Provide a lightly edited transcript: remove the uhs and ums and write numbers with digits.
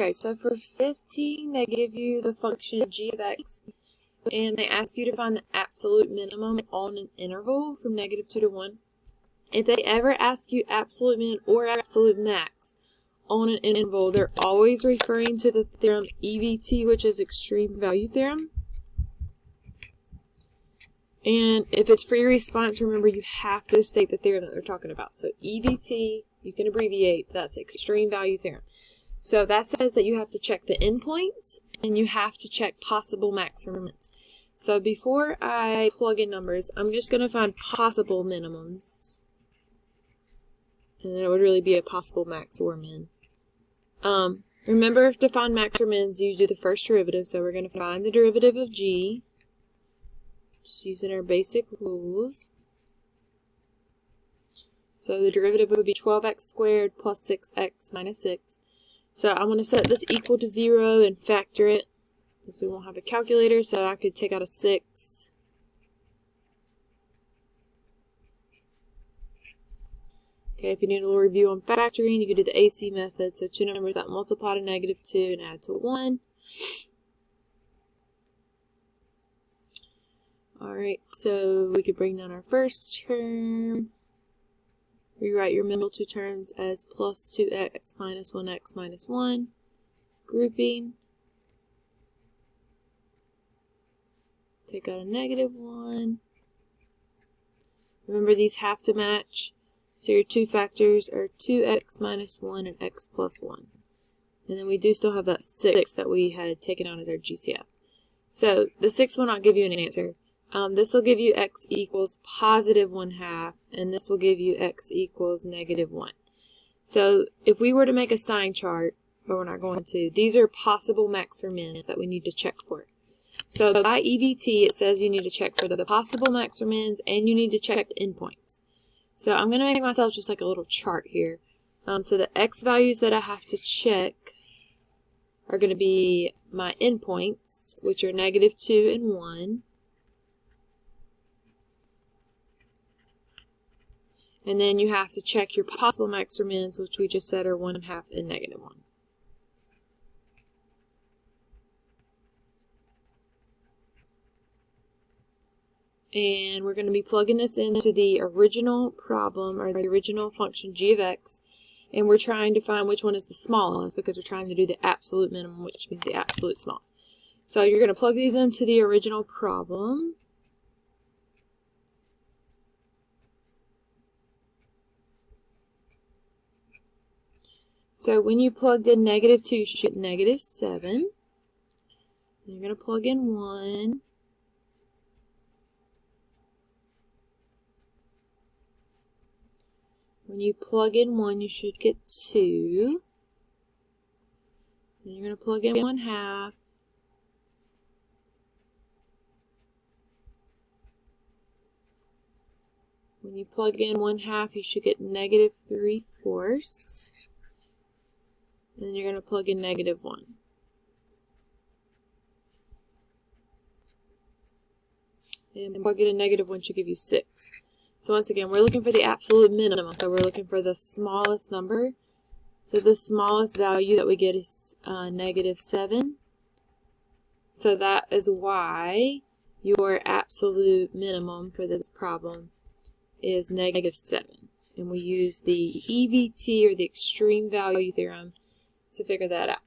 Okay, so for 15, they give you the function g of x, and they ask you to find the absolute minimum on an interval from -2 to 1. If they ever ask you absolute min or absolute max on an interval, they're always referring to the theorem EVT, which is extreme value theorem. And if it's free response, remember you have to state the theorem that they're talking about. So EVT, you can abbreviate, that's extreme value theorem. So that says that you have to check the endpoints and you have to check possible maximums. So before I plug in numbers, I'm just going to find possible minimums. And then it would really be a possible max or min. Remember, to find max or mins, you do the first derivative. So we're going to find the derivative of g, just using our basic rules. So the derivative would be 12x squared plus 6x minus 6. So I want to set this equal to 0 and factor it. So we won't have a calculator, so I could take out a 6. Okay, if you need a little review on factoring, you could do the AC method. So two numbers that multiply to -2 and add to 1. Alright, so we could bring down our first term. Rewrite your middle two terms as plus 2x minus 1x minus 1. Grouping. Take out a -1. Remember, these have to match. So your two factors are 2x minus 1 and x plus 1. And then we do still have that 6 that we had taken out as our GCF. So the 6 will not give you an answer. This will give you x equals positive 1/2, and this will give you x equals -1. So if we were to make a sign chart, but we're not going to, these are possible max or mins that we need to check for. So by EVT, it says you need to check for the possible max or mins, and you need to check endpoints. So I'm going to make myself just like a little chart here. So the x values that I have to check are going to be my endpoints, which are -2 and 1. And then you have to check your possible max or mins, which we just said are 1/2 and -1. And we're going to be plugging this into the original problem, or the original function g of x, and we're trying to find which one is the smallest, because we're trying to do the absolute minimum, which means the absolute smallest. So you're going to plug these into the original problem. So when you plugged in -2, you should get -7. You're going to plug in 1. When you plug in 1, you should get 2. Then you're going to plug in 1/2. When you plug in 1/2, you should get -3/4. And then you're going to plug in -1. And plug in a -1 should give you 6. So once again, we're looking for the absolute minimum. So we're looking for the smallest number. So the smallest value that we get is -7. So that is why your absolute minimum for this problem is -7. And we use the EVT, or the extreme value theorem, to figure that out.